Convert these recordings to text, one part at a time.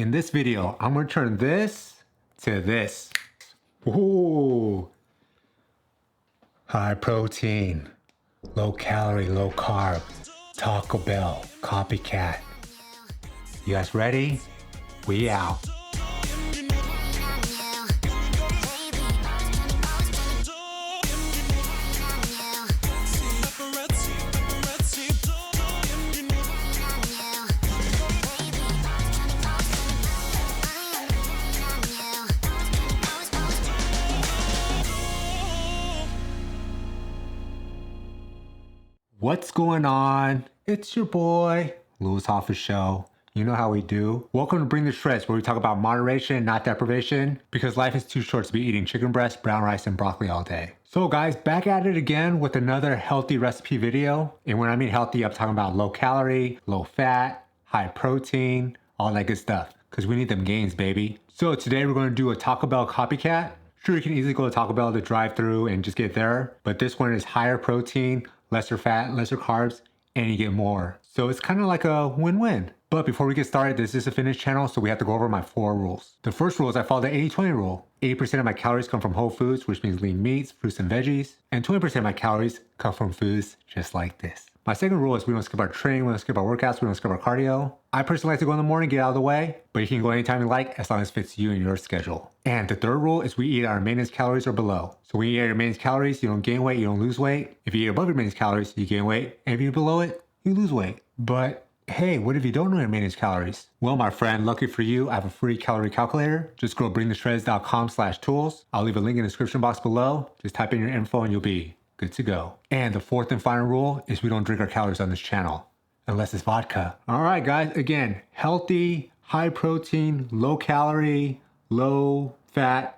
In this video, I'm gonna turn this to this. Ooh. High protein, low calorie, low carb, Taco Bell, Copycat. You guys ready? We out. What's going on? It's your boy, Louis Ha Fa Sho. You know how we do. Welcome to Bring the Shreds, where we talk about moderation, not deprivation, because life is too short to be eating chicken breast, brown rice, and broccoli all day. So guys, back at it again with another healthy recipe video. And when I mean healthy, I'm talking about low calorie, low fat, high protein, all that good stuff, because we need them gains, baby. So today we're going to do a Taco Bell copycat. Sure, you can easily go to Taco Bell to drive through and just get there, but this one is higher protein, lesser fat, lesser carbs, and you get more. So it's kind of like a win-win. But before we get started, this is a fitness channel, so we have to go over my 4 rules. The first rule is I follow the 80-20 rule. 80% of my calories come from whole foods, which means lean meats, fruits, and veggies. And 20% of my calories come from foods just like this. My second rule is we don't skip our training, we don't skip our workouts, we don't skip our cardio. I personally like to go in the morning, get out of the way, but you can go anytime you like as long as it fits you and your schedule. And the third rule is we eat our maintenance calories or below. So when you eat your maintenance calories, you don't gain weight, you don't lose weight. If you eat above your maintenance calories, you gain weight. And if you eat below it, you lose weight. But hey, what if you don't know your maintenance calories? Well, my friend, lucky for you, I have a free calorie calculator. Just go to BRINGTHESHREDS.com/tools. I'll leave a link in the description box below. Just type in your info and you'll be good to go. And the fourth and final rule is we don't drink our calories on this channel, unless it's vodka. All right, guys, again, healthy, high protein, low calorie, low fat,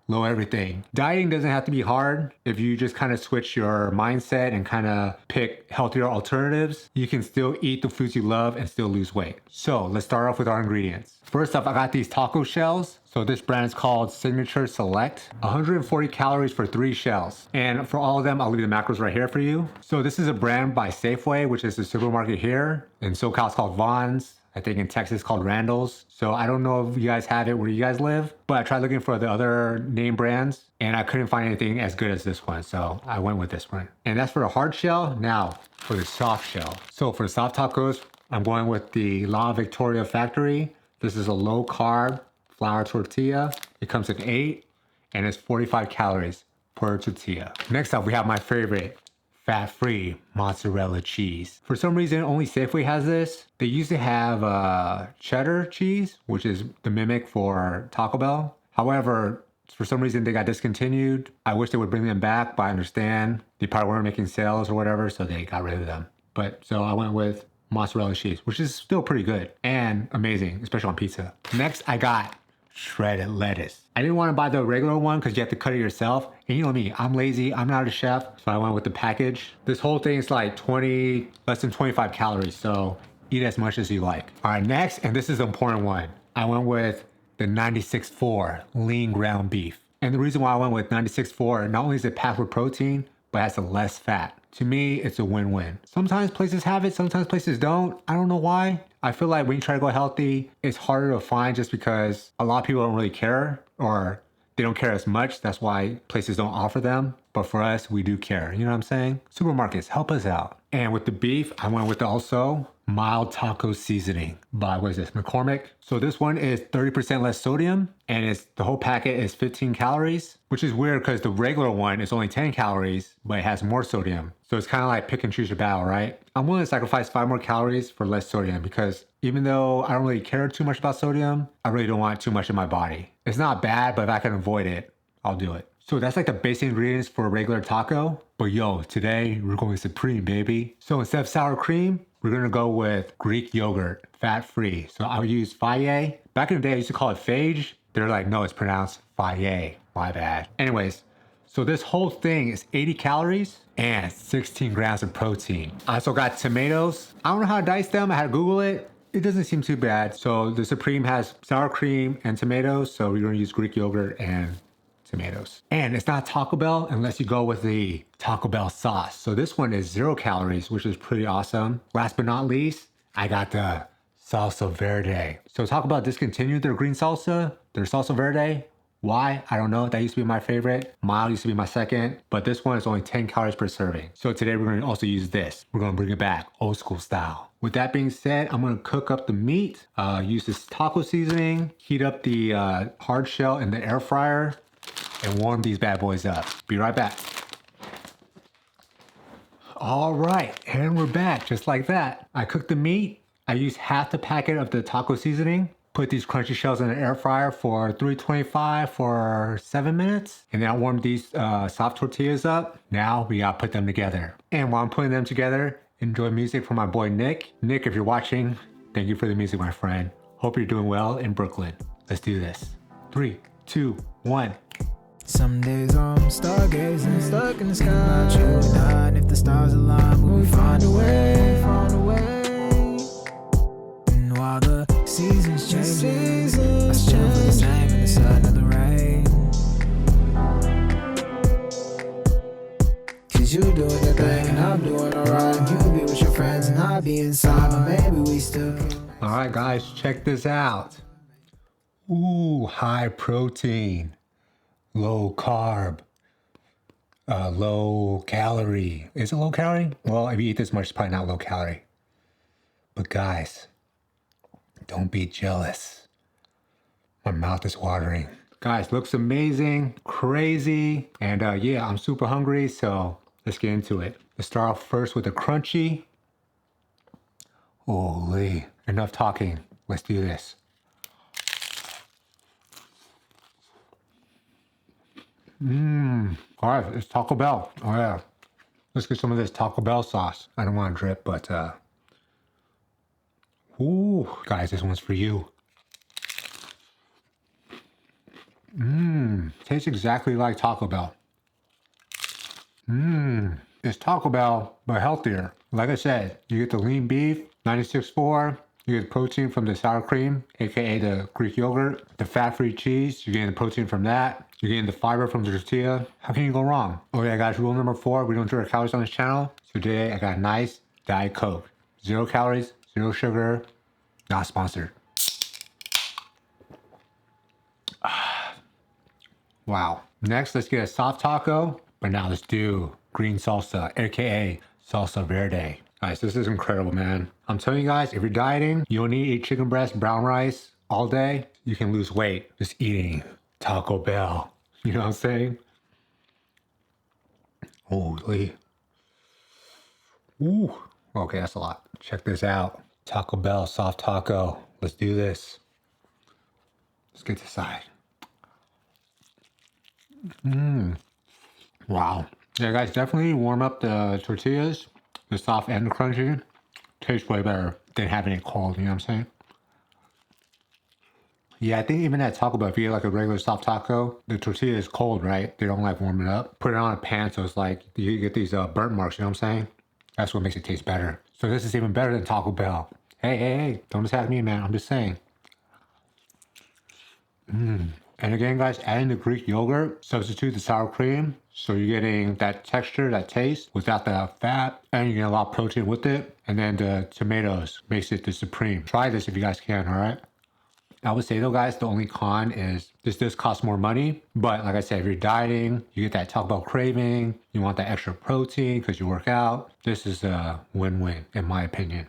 low everything. Dieting doesn't have to be hard. If you just kind of switch your mindset and kind of pick healthier alternatives, you can still eat the foods you love and still lose weight. So let's start off with our ingredients. First off, I got these taco shells. So this brand is called Signature Select. 140 calories for 3 shells. And for all of them, I'll leave the macros right here for you. So this is a brand by Safeway, which is a supermarket here. In SoCal, it's called Vons. I think in Texas it's called Randall's. So I don't know if you guys have it where you guys live, but I tried looking for the other name brands and I couldn't find anything as good as this one. So I went with this one. And that's for a hard shell. Now for the soft shell. So for soft tacos, I'm going with the La Victoria Factory. This is a low carb flour tortilla. It comes in 8 and it's 45 calories per tortilla. Next up, we have my favorite, fat-free mozzarella cheese. For some reason, only Safeway has this. They used to have cheddar cheese, which is the mimic for Taco Bell. However, for some reason they got discontinued. I wish they would bring them back, but I understand they probably weren't making sales or whatever, so they got rid of them. But so I went with mozzarella cheese, which is still pretty good and amazing, especially on pizza. Next, I got shredded lettuce. I didn't want to buy the regular one because you have to cut it yourself. And you know me, I'm lazy, I'm not a chef, so I went with the package. This whole thing is like less than 25 calories, so eat as much as you like. All right, next, and this is the important one. I went with the 96.4 lean ground beef. And the reason why I went with 96.4, not only is it packed with protein, but it has less fat. To me, it's a win-win. Sometimes places have it, sometimes places don't. I don't know why. I feel like when you try to go healthy, it's harder to find just because a lot of people don't really care or they don't care as much. That's why places don't offer them. But for us, we do care. You know what I'm saying? Supermarkets, help us out. And with the beef, I went with also mild taco seasoning by, what is this, McCormick. So this one is 30% less sodium and the whole packet is 15 calories, which is weird because the regular one is only 10 calories, but it has more sodium. So it's kind of like pick and choose your battle, right? I'm willing to sacrifice 5 more calories for less sodium because even though I don't really care too much about sodium, I really don't want too much in my body. It's not bad, but if I can avoid it, I'll do it. So that's like the basic ingredients for a regular taco. But yo, today we're going supreme, baby. So instead of sour cream, we're gonna go with Greek yogurt, fat-free. So I'll use Faye. Back in the day, I used to call it Phage. They're like, no, it's pronounced Faye. My bad. Anyways, so this whole thing is 80 calories and 16 grams of protein. I also got tomatoes. I don't know how to dice them. I had to Google it. It doesn't seem too bad. So the Supreme has sour cream and tomatoes. So we're gonna use Greek yogurt and tomatoes. And it's not Taco Bell unless you go with the Taco Bell sauce. So this one is 0 calories, which is pretty awesome. Last but not least, I got the salsa verde. So Taco Bell discontinued their green salsa, their salsa verde. Why? I don't know. That used to be my favorite. Mild used to be my second, but this one is only 10 calories per serving. So today we're going to also use this. We're going to bring it back old school style. With that being said, I'm going to cook up the meat, use this taco seasoning, heat up the hard shell in the air fryer, and warm these bad boys up. Be right back. All right, and we're back just like that. I cooked the meat. I used half the packet of the taco seasoning. Put these crunchy shells in the air fryer for 325 for 7 minutes. And then I warmed these soft tortillas up. Now we gotta put them together. And while I'm putting them together, enjoy music from my boy Nick. Nick, if you're watching, thank you for the music, my friend. Hope you're doing well in Brooklyn. Let's do this. 3, 2, 1. Some days I'm stargazing, stuck in the sky, chilling out. And if the stars align, will we find a way, find a way? And while the seasons change, I still feel the same in the sun of the rain. Cause you doing your thing and I'm doing alright. You be with your friends and I'll be inside, but maybe we still can. Alright guys, check this out. Ooh, high protein, low carb, low calorie. Is it low calorie? Well, if you eat this much, it's probably not low calorie. But guys, don't be jealous. My mouth is watering. Guys, looks amazing, crazy. And yeah, I'm super hungry, so let's get into it. Let's start off first with the crunchy. Holy, enough talking. Let's do this. All right, it's Taco Bell. Oh yeah. Let's get some of this Taco Bell sauce. I don't want to drip, but ooh, guys, this one's for you. Tastes exactly like Taco Bell. It's Taco Bell, but healthier. Like I said, you get the lean beef, 96.4. You get protein from the sour cream, aka the Greek yogurt, the fat-free cheese. You're getting the protein from that. You're getting the fiber from the tortilla. How can you go wrong? Oh yeah, guys, rule number 4, we don't do our calories on this channel. So today I got a nice Diet Coke. 0 calories, 0 sugar, not sponsored. Wow. Next, let's get a soft taco. But now let's do green salsa, aka salsa verde. Guys, this is incredible, man. I'm telling you guys, if you're dieting, you don't need to eat chicken breast, brown rice all day. You can lose weight just eating Taco Bell. You know what I'm saying? Holy. Ooh. Okay, that's a lot. Check this out. Taco Bell, soft taco. Let's do this. Let's get this side. Wow. Yeah, guys, definitely warm up the tortillas. The soft and the crunchy. Tastes way better than having it cold, you know what I'm saying? Yeah, I think even at Taco Bell, if you get like a regular soft taco, the tortilla is cold, right? They don't like warm it up. Put it on a pan so it's like, you get these burnt marks, you know what I'm saying? That's what makes it taste better. So this is even better than Taco Bell. Hey, don't attack me, man. I'm just saying. And again, guys, adding the Greek yogurt, substitute the sour cream. So you're getting that texture, that taste without the fat, and you're getting a lot of protein with it. And then the tomatoes makes it the supreme. Try this if you guys can, all right? I would say though, guys, the only con is this does cost more money. But like I said, if you're dieting, you get that Taco Bell craving, you want that extra protein because you work out. This is a win-win, in my opinion.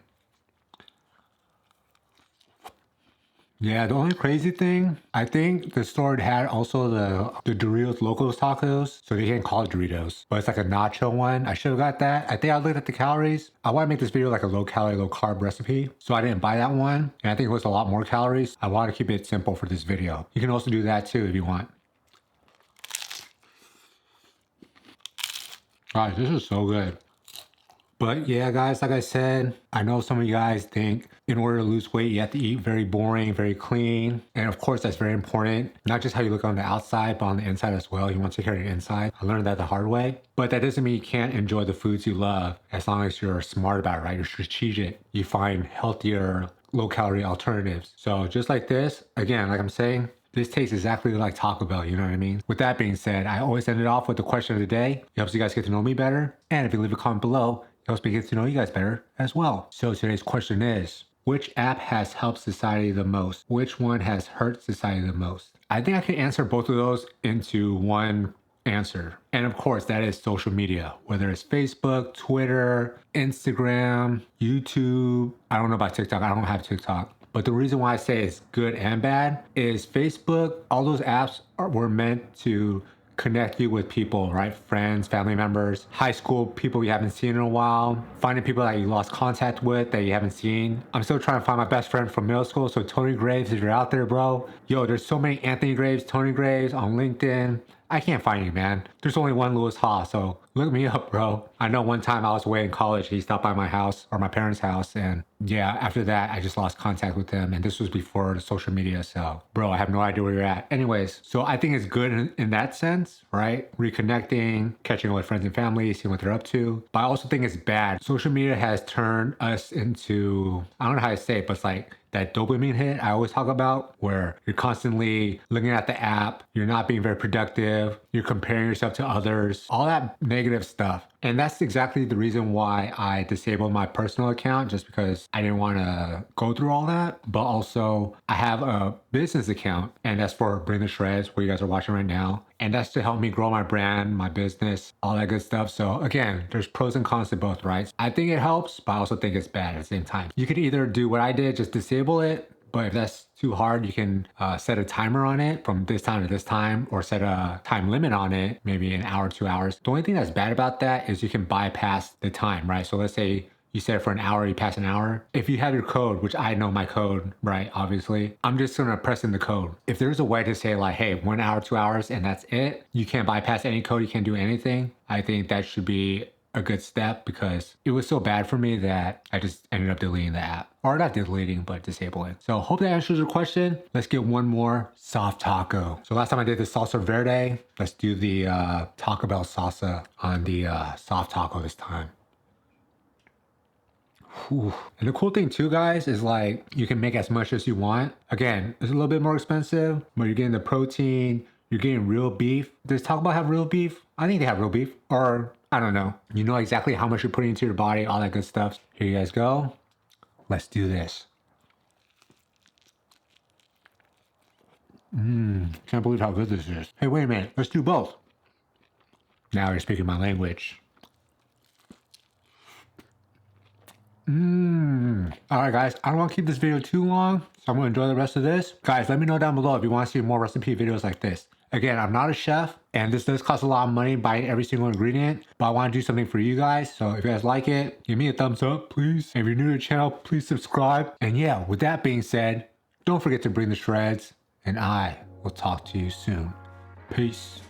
Yeah, the only crazy thing, I think the store had also the Doritos Locos tacos, so they can't call it Doritos, but it's like a nacho one. I should have got that. I think I looked at the calories. I want to make this video like a low calorie, low carb recipe, so I didn't buy that one, and I think it was a lot more calories. I want to keep it simple for this video. You can also do that too if you want. Guys, this is so good. But yeah, guys, like I said, I know some of you guys think in order to lose weight, you have to eat very boring, very clean. And of course, that's very important. Not just how you look on the outside, but on the inside as well. You want to take care of your inside. I learned that the hard way. But that doesn't mean you can't enjoy the foods you love as long as you're smart about it, right? You're strategic. You find healthier, low-calorie alternatives. So just like this, again, like I'm saying, this tastes exactly like Taco Bell, you know what I mean? With that being said, I always end it off with the question of the day. It helps you guys get to know me better. And if you leave a comment below, it helps me get to know you guys better as well. So today's question is, which app has helped society the most? Which one has hurt society the most? I think I can answer both of those into one answer. And of course, that is social media, whether it's Facebook, Twitter, Instagram, YouTube. I don't know about TikTok. I don't have TikTok. But the reason why I say it's good and bad is Facebook, all those apps were meant to connect you with people, right? Friends, family members, high school people you haven't seen in a while, finding people that you lost contact with that you haven't seen. I'm still trying to find my best friend from middle school. So Tony Graves, if you're out there, bro, yo, there's so many Anthony Graves, Tony Graves on LinkedIn. I can't find you, man. There's only one Louis Ha, so look me up, bro. I know one time I was away in college, he stopped by my house or my parents' house, and yeah, after that, I just lost contact with him, and this was before the social media, so bro, I have no idea where you're at. Anyways, so I think it's good in that sense, right? Reconnecting, catching up with friends and family, seeing what they're up to. But I also think it's bad. Social media has turned us into, I don't know how to say it, but it's like that dopamine hit I always talk about, where you're constantly looking at the app, you're not being very productive, you're comparing yourself to others, all that negative stuff. And that's exactly the reason why I disabled my personal account, just because I didn't want to go through all that. But also, I have a business account, and that's for Bring the Shreds, where you guys are watching right now. And that's to help me grow my brand, my business, all that good stuff. So again, there's pros and cons to both, right? I think it helps, but I also think it's bad at the same time. You could either do what I did, just disable it. But if that's too hard, you can set a timer on it from this time to this time, or set a time limit on it, maybe an hour, 2 hours. The only thing that's bad about that is you can bypass the time, right? So let's say you set it for an hour, you pass an hour. If you have your code, which I know my code, right, obviously, I'm just gonna press in the code. If there's a way to say like, hey, 1 hour, 2 hours, and that's it, you can't bypass any code, you can't do anything, I think that should be a good step, because it was so bad for me that I just ended up deleting the app. Or not deleting, but disabling. So hope that answers your question. Let's get one more soft taco. So last time I did the salsa verde. Let's do the Taco Bell salsa on the soft taco this time. Whew. And the cool thing too, guys, is like you can make as much as you want. Again, it's a little bit more expensive, but you're getting the protein, you're getting real beef. Does Taco Bell have real beef? I think they have real beef. Or I don't know. You know exactly how much you're putting into your body, all that good stuff. Here you guys go. Let's do this. Can't believe how good this is. Hey, wait a minute. Let's do both. Now you're speaking my language. Alright guys, I don't want to keep this video too long, so I'm going to enjoy the rest of this. Guys, let me know down below if you want to see more recipe videos like this. Again, I'm not a chef, and this does cost a lot of money buying every single ingredient, but I want to do something for you guys. So if you guys like it, give me a thumbs up, please. And if you're new to the channel, please subscribe. And yeah, with that being said, don't forget to bring the shreds, and I will talk to you soon. Peace.